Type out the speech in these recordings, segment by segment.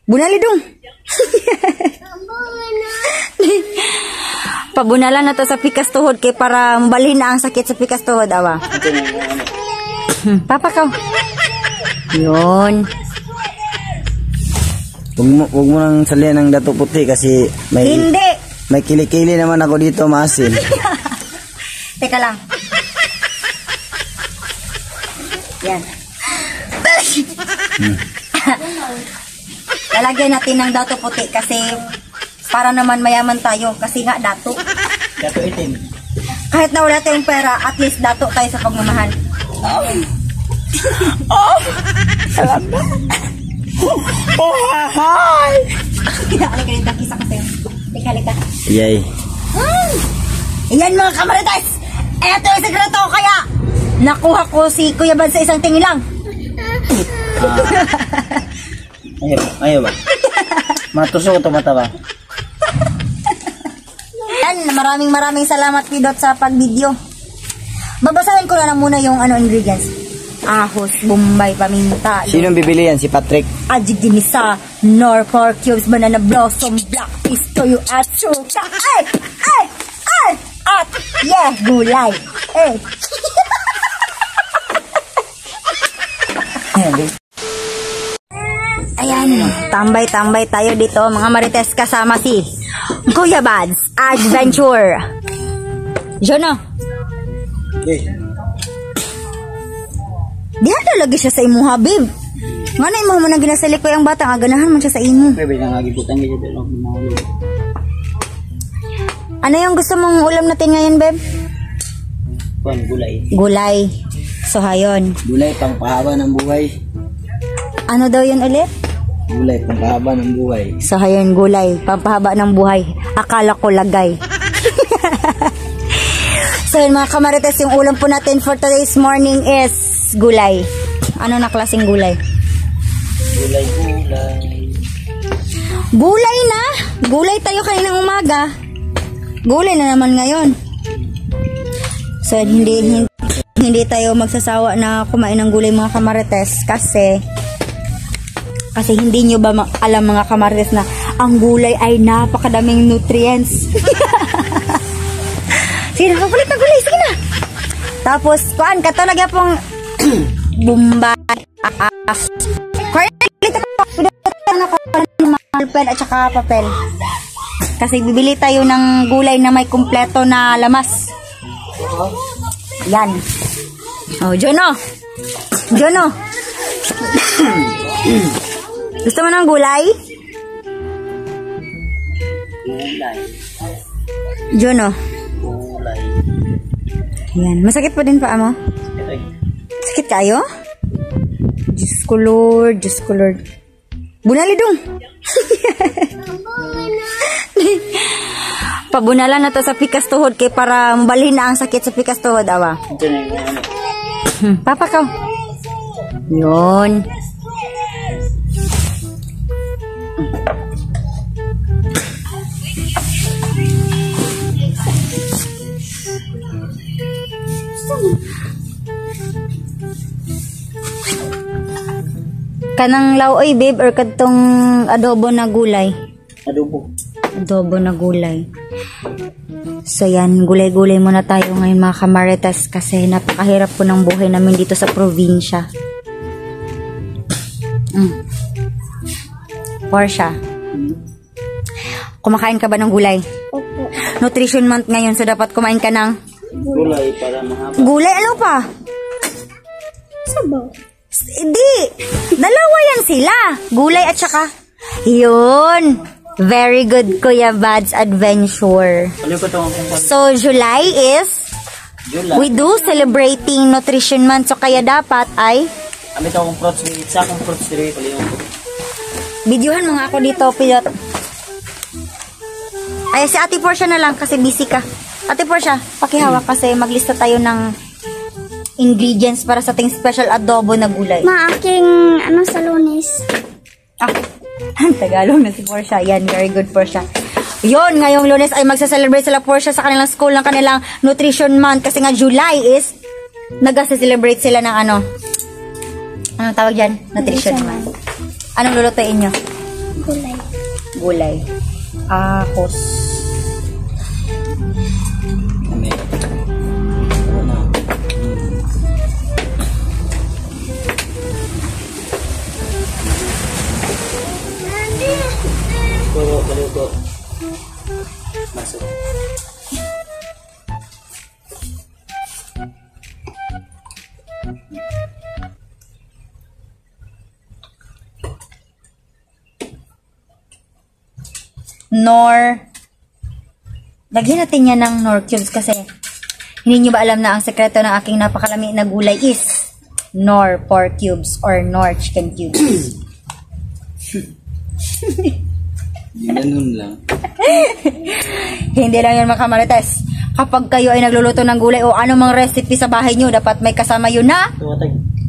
Bunali dong. Pabunalan na to sa pikas tuhod kay para mabalhin na ang sakit sa pikas tuhod, awa. Papa ka. Yun. Huwag mo nang salihan ng dato puti kasi Hindi. May kilikili naman ako dito, maasin. Teka lang. Yan. Lalagyan natin ng dato puti kasi para naman mayaman tayo kasi nga dato. Dato itim. Kahit na wala tayong pera, at least dato tayo sa pagmamahal. Hi! Halika dito, kisa ko sa'yo. Halika. Yay. Iyan mga kamarites! Eto yung sekreto ko kaya nakuha ko si Kuya Bad sa isang tingin lang. Ayaw ba? Matusok ito mata ba? Yan, maraming salamat Pidot sa pag-video. Babasahin ko na lang muna yung ingredients. Ahos, bombay, paminta. Sinong bibili yan? Si Patrick? Ajig dinisa, nor pork cubes, banana blossom, black peas, toyo at suka. Ay! At, yeah, gulay. Ayan, tambay-tambay tayo dito mga marites kasama si Kuya Bad's Adventure. Jono. Okay. Diha lagi siya sa imo, Habib. Nga na imo mo nang ginasali ko yung bata, nga ganahan man siya sa imo. Bebe, nangagibutan ka dito. Ano yung gusto mong ulam natin ngayon, Beb? Gulay. Gulay. So, hayon. Gulay, pangpahaba ng buhay. Ano daw yun ulit? Gulay, pangpahaba ng buhay. So, hayon, gulay. Pampahaba ng buhay. Akala ko lagay. So, yun, mga kamarites, yung ulam po natin for today's morning is gulay. Ano na klaseng gulay? Gulay. Gulay na! Gulay tayo kaninang umaga. Gulay na naman ngayon. So, hindi tayo magsasawa na kumain ng gulay mga kamarites kasi hindi nyo ba alam mga kamarites na ang gulay ay napakadaming nutrients. Sige na, papalit na gulay. Sige na. Tapos, katulad pong bumbay, pen at saka papel. Kasi bibili tayo ng gulay na may kumpleto na lamas. Yan. Oh, Jono. Gusto mo ng gulay? Jono. Yan. Masakit pa din pa mo? Sakit kayo? Diyos ko Lord. Bunali dong. Pabunalan na to sa pikas tuhod kay para mabalhin na ang sakit sa pikas tuhod, awa. Papa ka. Yun. Kanang laoy, babe, or katong adobo na gulay? Adobo na gulay. So yan, gulay-gulay muna tayo ngayon mga kamarites kasi napakahirap po ng buhay namin dito sa probinsya. Portia, kumakain ka ba ng gulay? Opo. Nutrition month ngayon, so dapat kumain ka ng Gulay para mahaba. gulay. Ano pa? Sabaw. Hindi. Dalawa yan sila. Gulay at saka. Yun. Very good, Kuya Bad's Adventure. So, July is we do celebrating Nutrition Month. So, kaya dapat ay Amit akong fruits dito. Sa akong fruits dito. videohan mo nga ako dito, Pilot. Ay, si Ate Portia na lang kasi busy ka. Ate Portia, pakihawak kasi maglista tayo ng ingredients para sa ating special adobo na gulay. Maaking sa Lunes. Tagalog na si Portia. Yan, very good Portia. Yun, ngayong Lunes ay magsa-celebrate sila Portia sa kanilang school ng kanilang Nutrition Month kasi nga July is nag-celebrate sila ng ano tawag dyan? Nutrition Month. Anong lulutuin nyo? Gulay. Gulay. Ahos. Ano na? Puro paluto. Masuk. Lagyan natin yan ng Knorr cubes kasi hindi nyo ba alam na ang sekreto ng aking napakalami na gulay is Knorr 4 cubes or Knorr chicken cubes. Ganun lang. Hindi lang yan mga kamarites. Kapag kayo ay nagluluto ng gulay o anumang recipe sa bahay nyo, dapat may kasama yun na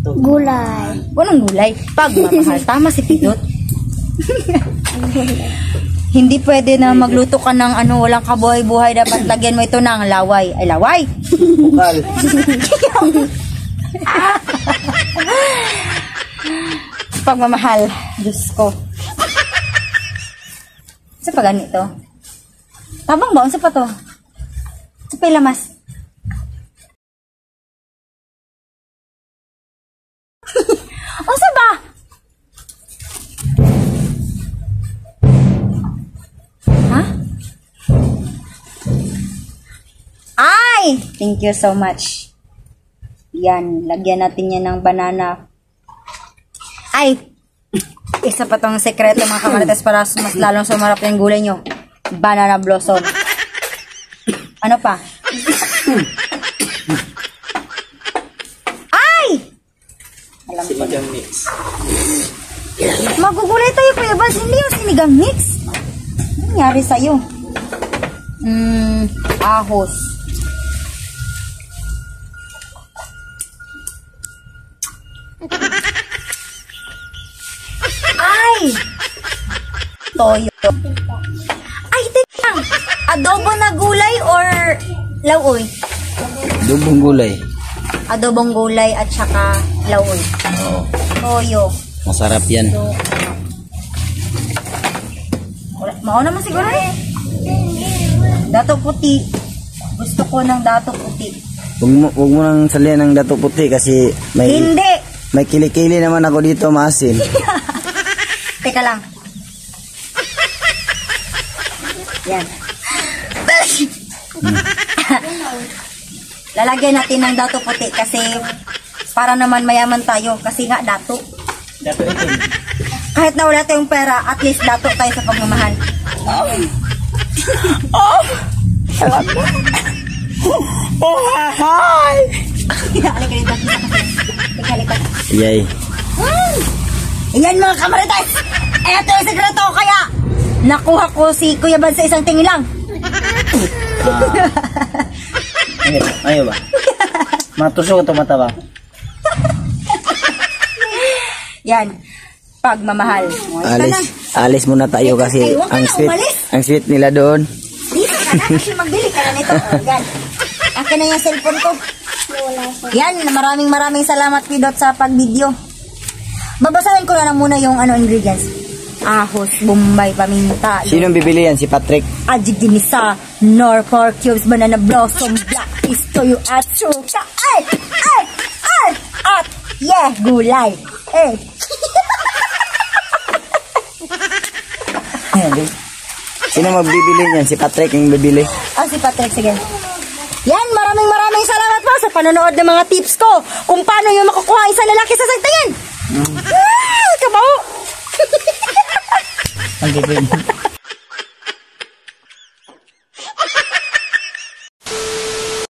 Gulay. anong gulay? Pagmamahal. Tama si Pidot. Hindi pwede na magluto ka ng walang kabuhay-buhay. Dapat lagyan mo ito ng laway. Ay, laway! Bukal. Pagmamahal. Diyos ko. Sa pa ganito? Tabang ba? Unsa pa to? Sa pa ilamas? Unsa ba? Ha? Ay! Thank you so much. Yan. Lagyan natin yan ng banana. Ay! Isa pa tong sekreto mga kamarites para mas lalong sumarap yung gulay nyo. Banana blossom. Ano pa? Ay! Alam ko. Sinigang mix. Magugulay tayo Kuya Bas. Hindi yung sinigang mix. Ano nangyari sa'yo? Ahos. Ay! Toyo. Ay, teka. Adobo na gulay or lauoy? Dubong gulay. Adobong gulay at saka lauoy. Oo. Toyo. Masarap yan. So, mauna naman siguro eh. Dato puti. Gusto ko ng dato puti. Huwag mo nang salihan ng dato puti kasi Hindi! may kilikili naman ako dito, maasin. Teka lang. Yan. Lalagyan natin ng dato puti kasi para naman mayaman tayo kasi nga dato. Dato itim. Kahit na wala tayong pera, at least dato tayo sa pagmamahal. Hi! Halika dito. Halika. Yay. Iyan mga kamarites! Eto yung sekreto ko kaya nakuha ko si Kuya Bad sa isang tingin lang. Ayaw ba? Matusok ito mata ba? Yan. Pagmamahal. Alis muna tayo kasi Ay, huwag ka na umalis. ang sweet nila doon. Dito ka na kasi magbili ka na nito. Oh, yan. Akin na yung cellphone ko. Yan. Maraming salamat Pidot sa pag-video. Babasahin ko na lang muna yung ingredients. Ahos, bombay, paminta. Sinong bibili yan? Si Patrick? Ajig dinisa, Knorr 4 cubes, banana blossom, black is toyo at suka. Ay! At, yeah, gulay. Eh. Sino magbibili niyan? Si Patrick yung bibili. Si Patrick, sige. Yan, maraming salamat po sa panonood ng mga tips ko kung paano yung makukuha isang lalaki sa sagtayan. Kabaho! Ang gagawin.